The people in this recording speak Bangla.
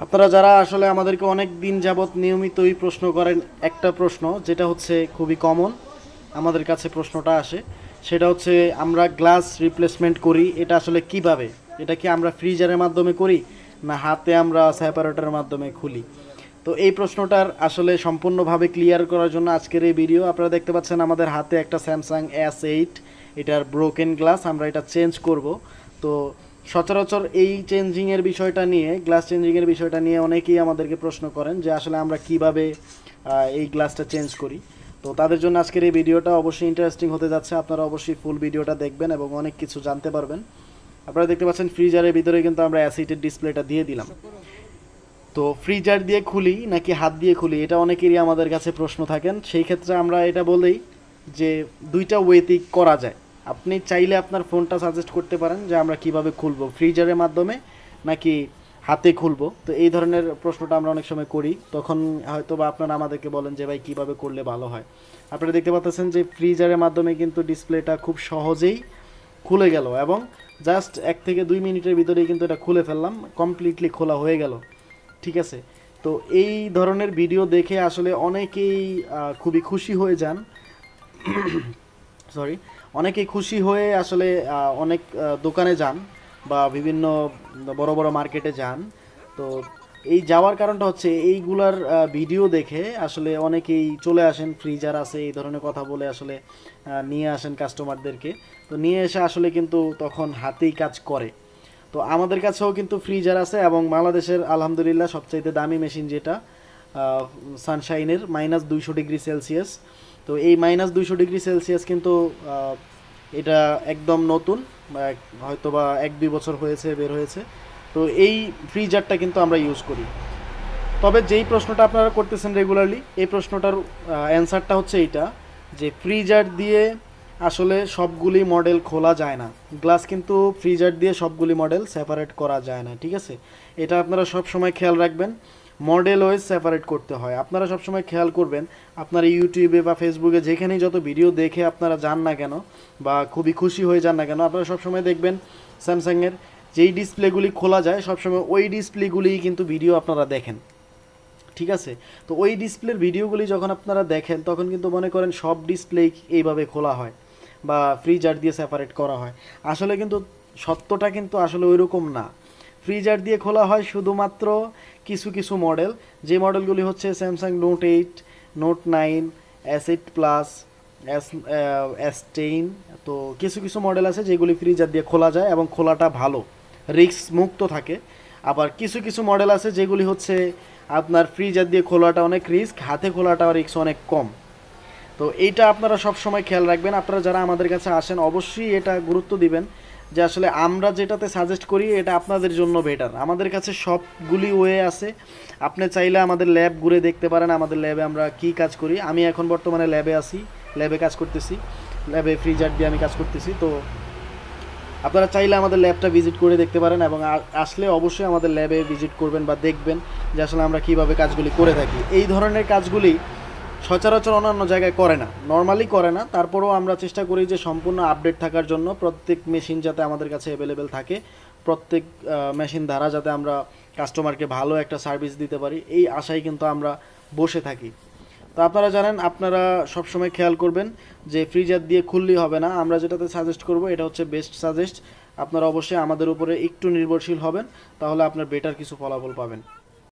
আপনারা যারা আসলে আমাদেরকে অনেক দিন যাবৎ নিয়মিতই প্রশ্ন করেন, একটা প্রশ্ন যেটা হচ্ছে খুবই কমন আমাদের কাছে প্রশ্নটা আসে, সেটা হচ্ছে আমরা গ্লাস রিপ্লেসমেন্ট করি এটা আসলে কিভাবে? এটা কি আমরা ফ্রিজারের মাধ্যমে করি না হাতে আমরা সেপারেটরের মাধ্যমে খুলি? তো এই প্রশ্নটার আসলে সম্পূর্ণভাবে ক্লিয়ার করার জন্য আজকের এই ভিডিও। আপনারা দেখতে পাচ্ছেন আমাদের হাতে একটা স্যামসাং S8, এটার ব্রোকেন গ্লাস, আমরা এটা চেঞ্জ করব। তো সচরাচর এই চেঞ্জিংয়ের বিষয়টা নিয়ে, গ্লাস চেঞ্জিংয়ের বিষয়টা নিয়ে অনেকেই আমাদেরকে প্রশ্ন করেন যে আসলে আমরা কিভাবে এই গ্লাসটা চেঞ্জ করি। তো তাদের জন্য আজকের এই ভিডিওটা অবশ্যই ইন্টারেস্টিং হতে যাচ্ছে। আপনারা অবশ্যই ফুল ভিডিওটা দেখবেন এবং অনেক কিছু জানতে পারবেন। আপনারা দেখতে পাচ্ছেন ফ্রিজারের ভিতরে কিন্তু আমরা অ্যাসিডের ডিসপ্লেটা দিয়ে দিলাম। তো ফ্রিজার দিয়ে খুলি নাকি হাত দিয়ে খুলি, এটা অনেকেরই আমাদের কাছে প্রশ্ন থাকেন। সেই ক্ষেত্রে আমরা এটা বলেই যে দুইটা ওয়েতেই করা যায়। আপনি চাইলে আপনার ফোনটা সাজেস্ট করতে পারেন যে আমরা কিভাবে খুলবো, ফ্রিজারের মাধ্যমে নাকি হাতে খুলবো। তো এই ধরনের প্রশ্নটা আমরা অনেক সময় করি, তখন হয়তো বা আপনারা আমাদেরকে বলেন যে ভাই কিভাবে করলে ভালো হয়। আপনারা দেখতে পাচ্ছেন যে ফ্রিজারের মাধ্যমে কিন্তু ডিসপ্লেটা খুব সহজেই খুলে গেল এবং জাস্ট 1 থেকে 2 মিনিটের ভিতরেই কিন্তু এটা খুলে ফেললাম, কমপ্লিটলি খোলা হয়ে গেল। ঠিক আছে। তো এই ধরনের ভিডিও দেখে আসলে অনেকেই খুবই খুশি হয়ে যান, সরি, অনেকেই খুশি হয়ে আসলে অনেক দোকানে যান বা বিভিন্ন বড় বড় মার্কেটে যান। তো এই যাওয়ার কারণটা হচ্ছে এইগুলার ভিডিও দেখে আসলে অনেকেই চলে আসেন, ফ্রিজার আছে এই ধরনের কথা বলে আসলে নিয়ে আসেন কাস্টমারদেরকে। তো নিয়ে এসে আসলে কিন্তু তখন হাতেই কাজ করে। তো আমাদের কাছেও কিন্তু ফ্রিজার আছে এবং বাংলাদেশের আলহামদুলিল্লাহ সবচাইতে দামি মেশিন যেটা সানশাইনের -200 ডিগ্রি সেলসিয়াস। তো এই -200 ডিগ্রি সেলসিয়াস কিন্তু এটা একদম নতুন, হয়তো বা 1-2 বছর হয়েছে বের হয়েছে। তো এই ফ্রিজারটা কিন্তু আমরা ইউজ করি। তবে যেই প্রশ্নটা আপনারা করতেছেন রেগুলারলি, এই প্রশ্নটার অ্যান্সারটা হচ্ছে এইটা, যে ফ্রিজার দিয়ে আসলে সবগুলি মডেল খোলা যায় না। গ্লাস কিন্তু ফ্রিজার দিয়ে সবগুলি মডেল সেপারেট করা যায় না। ঠিক আছে, এটা আপনারা সব সময় খেয়াল রাখবেন। মডেল ওয়াইজ সেপারেট করতে হয়। আপনারা সব সময় খেয়াল করবেন, আপনারা ইউটিউবে বা ফেসবুকে যেখানেই যত ভিডিও দেখে আপনারা যান না কেন বা খুবই খুশি হয়ে যান না কেন, আপনারা সবসময় দেখবেন স্যামসাংয়ের যেই ডিসপ্লেগুলি খোলা যায় সবসময় ওই ডিসপ্লেগুলিই কিন্তু ভিডিও আপনারা দেখেন। ঠিক আছে। তো ওই ডিসপ্লের ভিডিওগুলি যখন আপনারা দেখেন তখন কিন্তু মনে করেন সব ডিসপ্লে এইভাবে খোলা হয় বা ফ্রিজার দিয়ে সেপারেট করা হয়। আসলে কিন্তু সত্যটা কিন্তু আসলে ওই রকম না। ফ্রিজার দিয়ে খোলা হয় শুধুমাত্র কিছু কিছু মডেল, যে মডেলগুলি হচ্ছে Samsung note 8, note 9, S8 plus, S10। তো কিছু কিছু মডেল আছে যেগুলি ফ্রিজার দিয়ে খোলা যায় এবং খোলাটা ভালো, রিস্ক মুক্ত থাকে। আবার কিছু কিছু মডেল আছে যেগুলি হচ্ছে আপনার ফ্রিজার দিয়ে খোলাটা অনেক রিস্ক, হাতে খোলাটা রিস্ক অনেক কম। তো এইটা আপনারা সব সময় খেয়াল রাখবেন। আপনারা যারা আমাদের কাছে আসেন অবশ্যই এটা গুরুত্ব দিবেন যে আসলে আমরা যেটাতে সাজেস্ট করি এটা আপনাদের জন্য বেটার। আমাদের কাছে সবগুলি ওয়ে আছে। আপনি চাইলে আমাদের ল্যাব ঘুরে দেখতে পারেন, আমাদের ল্যাবে আমরা কি কাজ করি। আমি এখন বর্তমানে ল্যাবে আছি, ল্যাবে কাজ করতেছি, ল্যাবে ফ্রিজার দিয়ে আমি কাজ করতেছি। তো আপনারা চাইলে আমাদের ল্যাবটা ভিজিট করে দেখতে পারেন এবং আসলে অবশ্যই আমাদের ল্যাবে ভিজিট করবেন বা দেখবেন যে আসলে আমরা কীভাবে কাজগুলি করে থাকি। এই ধরনের কাজগুলি সচরাচর অন্যান্য জায়গায় করে না, নর্মালি করে না। তারপরেও আমরা চেষ্টা করি যে সম্পূর্ণ আপডেট থাকার জন্য প্রত্যেক মেশিন যাতে আমাদের কাছে অ্যাভেলেবেল থাকে, প্রত্যেক মেশিন দ্বারা যাতে আমরা কাস্টমারকে ভালো একটা সার্ভিস দিতে পারি, এই আশায় কিন্তু আমরা বসে থাকি। তো আপনারা জানেন, আপনারা সবসময় খেয়াল করবেন যে ফ্রিজার দিয়ে খুললেই হবে না। আমরা যেটাতে সাজেস্ট করব এটা হচ্ছে বেস্ট সাজেস্ট। আপনারা অবশ্যই আমাদের উপরে একটু নির্ভরশীল হবেন, তাহলে আপনার বেটার কিছু ফলাফল পাবেন।